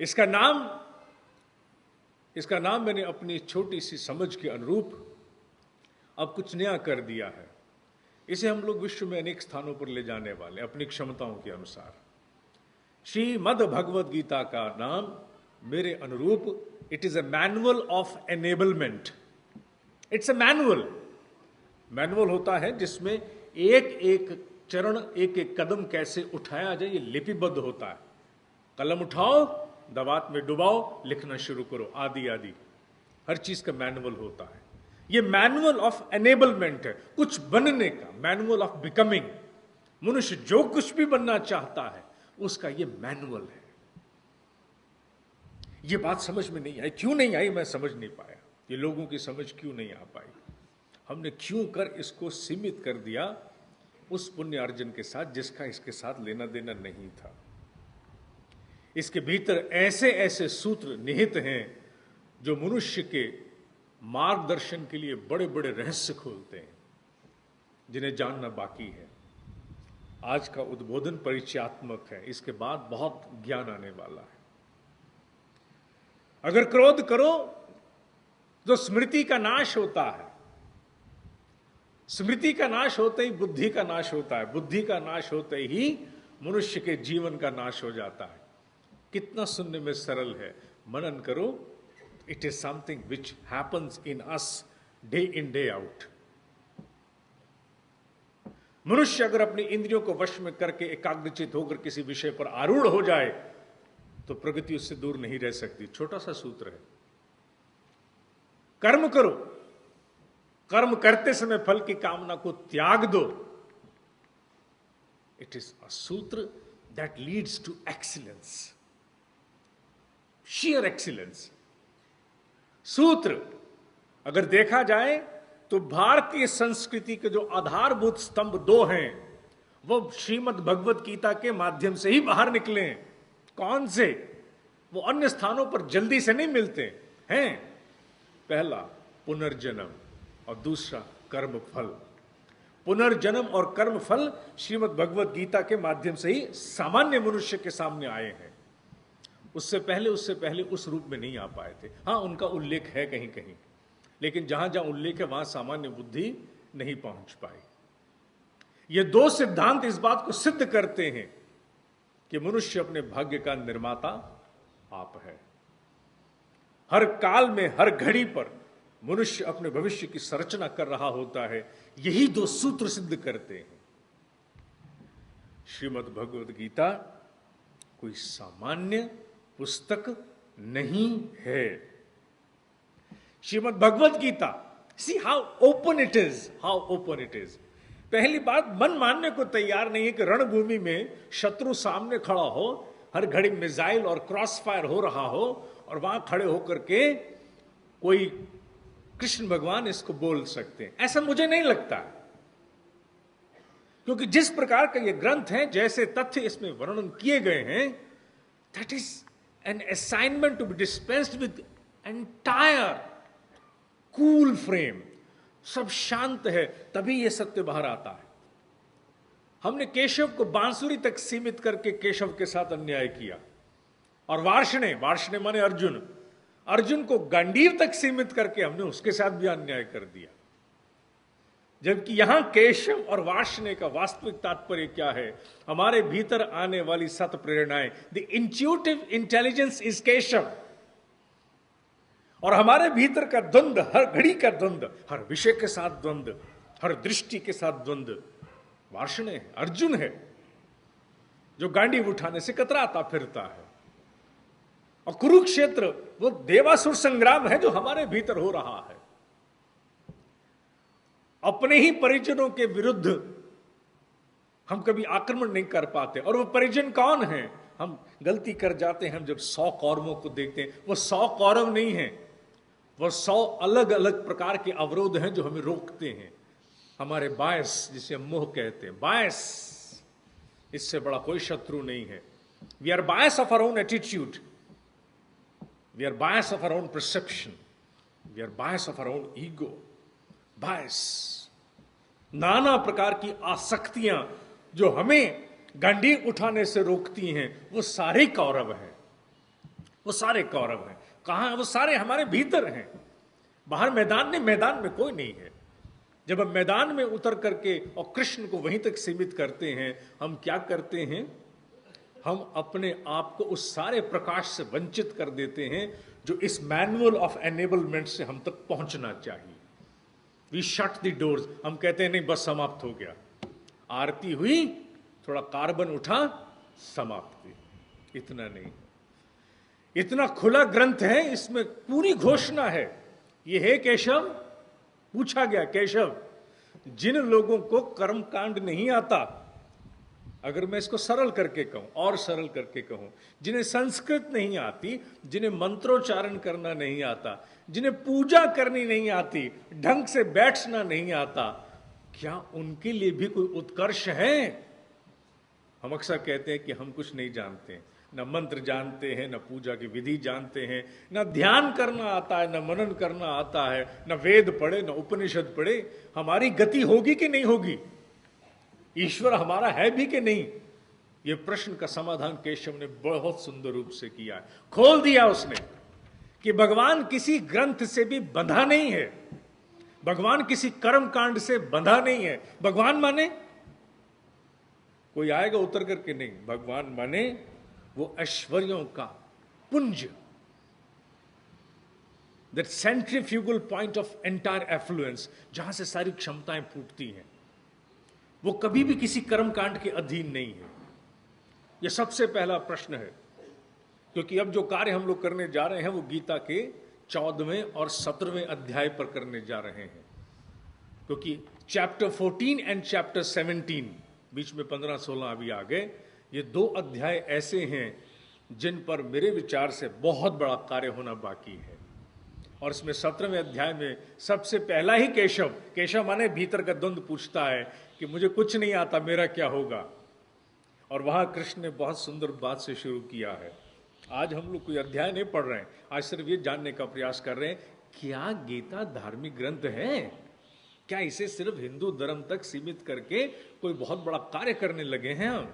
इसका नाम इसका नाम मैंने अपनी छोटी सी समझ के अनुरूप अब कुछ नया कर दिया है। इसे हम लोग विश्व में अनेक स्थानों पर ले जाने वाले अपनी क्षमताओं के अनुसार। श्रीमद् भगवद गीता का नाम मेरे अनुरूप it is a manual of enablement. It's a manual. Manual होता है जिसमें एक एक चरण, एक एक कदम कैसे उठाया जाए, ये लिपिबद्ध होता है। कलम उठाओ, दवात में डुबाओ, लिखना शुरू करो, आदि आदि हर चीज का मैनुअल होता है। ये मैनुअल ऑफ एनेबलमेंट है, कुछ बनने का, मैनुअल ऑफ बिकमिंग। मनुष्य जो कुछ भी बनना चाहता है उसका ये मैनुअल है। ये बात समझ में नहीं आई। क्यों नहीं आई मैं समझ नहीं पाया। ये लोगों की समझ क्यों नहीं आ पाई। हमने क्यों कर इसको सीमित कर दिया उस पुण्य अर्जन के साथ जिसका इसके साथ लेना देना नहीं था। इसके भीतर ऐसे ऐसे सूत्र निहित हैं जो मनुष्य के मार्गदर्शन के लिए बड़े बड़े रहस्य खोलते हैं, जिन्हें जानना बाकी है। आज का उद्बोधन परिचयात्मक है, इसके बाद बहुत ज्ञान आने वाला है। अगर क्रोध करो तो स्मृति का नाश होता है। स्मृति का नाश होते ही बुद्धि का नाश होता है। बुद्धि का नाश होते ही मनुष्य के जीवन का नाश हो जाता है। कितना सुनने में सरल है। मनन करो। It is something which happens in us day in day out. मनुष्य अगर अपनी इंद्रियों को वश में करके एकाग्रचित होकर किसी विषय पर आरूढ़ हो जाए तो प्रगति उससे दूर नहीं रह सकती। छोटा सा सूत्र है, कर्म करो, कर्म करते समय फल की कामना को त्याग दो। इट इज अ सूत्र that leads to excellence, sheer excellence. सूत्र अगर देखा जाए तो भारतीय संस्कृति के जो आधारभूत स्तंभ दो हैं वो श्रीमद् भगवद गीता के माध्यम से ही बाहर निकले हैं। कौन से? वो अन्य स्थानों पर जल्दी से नहीं मिलते हैं। पहला पुनर्जन्म और दूसरा कर्म फल। पुनर्जन्म और कर्म फल श्रीमद् भगवद गीता के माध्यम से ही सामान्य मनुष्य के सामने आए हैं। उससे पहले उस रूप में नहीं आ पाए थे। हाँ, उनका उल्लेख है कहीं कहीं, लेकिन जहां जहां उल्लेख है वहां सामान्य बुद्धि नहीं पहुंच पाई। ये दो सिद्धांत इस बात को सिद्ध करते हैं कि मनुष्य अपने भाग्य का निर्माता आप है। हर काल में, हर घड़ी पर मनुष्य अपने भविष्य की संरचना कर रहा होता है। यही दो सूत्र सिद्ध करते हैं। श्रीमद् भगवद गीता कोई सामान्य पुस्तक नहीं है। Shrimad Bhagavad Gita, see how open it is, how open it is. पहली बात, मन मानने को तैयार नहीं है कि रणभूमि में शत्रु सामने खड़ा हो, हर घड़ी मिसाइल और क्रॉस फायर हो रहा हो और वहां खड़े होकर के कोई कृष्ण भगवान इसको बोल सकते हैं। ऐसा मुझे नहीं लगता, क्योंकि जिस प्रकार का ये ग्रंथ है, जैसे तथ्य इसमें वर्णन किए गए हैं, that is an assignment to be dispensed with entire cool frame. सब शांत है, तभी यह सत्य बाहर आता है। हमने केशव को बांसुरी तक सीमित करके केशव के साथ अन्याय किया, और वार्ष्णेय माने अर्जुन को गांडीव तक सीमित करके हमने उसके साथ भी अन्याय कर दिया। जबकि यहां केशव और वार्ष्णेय का वास्तविक तात्पर्य क्या है? हमारे भीतर आने वाली सत प्रेरणाएं, the intuitive intelligence is Keshav, और हमारे भीतर का द्वंद्व, हर घड़ी का द्वंद्व, हर विषय के साथ द्वंद्व, हर दृष्टि के साथ द्वंद्व वार्ष्णेय है, अर्जुन है, जो गांडीव उठाने से कतराता फिरता है। और कुरुक्षेत्र वो देवासुर संग्राम है जो हमारे भीतर हो रहा है। अपने ही परिजनों के विरुद्ध हम कभी आक्रमण नहीं कर पाते, और वो परिजन कौन है? हम गलती कर जाते हैं हम जब 100 कौरवों को देखते हैं। वो 100 कौरव नहीं है, वो 100 अलग अलग प्रकार के अवरोध हैं जो हमें रोकते हैं। हमारे बायस, जिसे हम मोह कहते हैं, बायस, इससे बड़ा कोई शत्रु नहीं है। We are bias of our own attitude, we are bias of our own perception, we are bias of our own ego. Bias, नाना प्रकार की आसक्तियां जो हमें गांडीव उठाने से रोकती हैं, वो सारे कौरव हैं। वो सारे कौरव हैं। कहाँ हैं? वो सारे हमारे भीतर हैं। बाहर मैदान में कोई नहीं है। जब हम मैदान में उतर करके और कृष्ण को वहीं तक सीमित करते हैं, हम क्या करते हैं? हम अपने आप को उस सारे प्रकाश से वंचित कर देते हैं जो इस मैनुअल ऑफ एनेबलमेंट से हम तक पहुंचना चाहिए। We shut the doors. हम कहते हैं नहीं, बस समाप्त हो गया, आरती हुई, थोड़ा कार्बन उठा, समाप्ति। इतना नहीं, इतना खुला ग्रंथ है, इसमें पूरी घोषणा है। ये है केशव, पूछा गया केशव, जिन लोगों को कर्मकांड नहीं आता, अगर मैं इसको सरल करके कहूं और सरल करके कहूं, जिन्हें संस्कृत नहीं आती, जिन्हें मंत्रोच्चारण करना नहीं आता, जिन्हें पूजा करनी नहीं आती, ढंग से बैठना नहीं आता, क्या उनके लिए भी कोई उत्कर्ष है? हम अक्सर कहते हैं कि हम कुछ नहीं जानते, न मंत्र जानते हैं, न पूजा की विधि जानते हैं, न ध्यान करना आता है, न मनन करना आता है, न वेद पढ़े, न उपनिषद पढ़े। हमारी गति होगी कि नहीं होगी? ईश्वर हमारा है भी कि नहीं? ये प्रश्न का समाधान केशव ने बहुत सुंदर रूप से किया है। खोल दिया उसने कि भगवान किसी ग्रंथ से भी बंधा नहीं है, भगवान किसी कर्म कांड से बंधा नहीं है। भगवान माने कोई आएगा उतर करके नहीं, भगवान माने वो ऐश्वर्यों का पुंज, that centrifugal point of entire affluence, जहां से सारी क्षमताएं फूटती हैं, वो कभी भी किसी कर्मकांड के अधीन नहीं है। यह सबसे पहला प्रश्न है, क्योंकि अब जो कार्य हम लोग करने जा रहे हैं वो गीता के 14वें और 17वें अध्याय पर करने जा रहे हैं। क्योंकि चैप्टर 14 एंड चैप्टर 17, बीच में 15-16 अभी आ गए, ये 2 अध्याय ऐसे हैं जिन पर मेरे विचार से बहुत बड़ा कार्य होना बाकी है। और इसमें 17वें अध्याय में सबसे पहला ही केशव माने भीतर का द्वंद्व पूछता है कि मुझे कुछ नहीं आता, मेरा क्या होगा? और वहां कृष्ण ने बहुत सुंदर बात से शुरू किया है। आज हम लोग कोई अध्याय नहीं पढ़ रहे हैं, आज सिर्फ ये जानने का प्रयास कर रहे हैं, क्या गीता धार्मिक ग्रंथ है? क्या इसे सिर्फ हिंदू धर्म तक सीमित करके कोई बहुत बड़ा कार्य करने लगे हैं हम?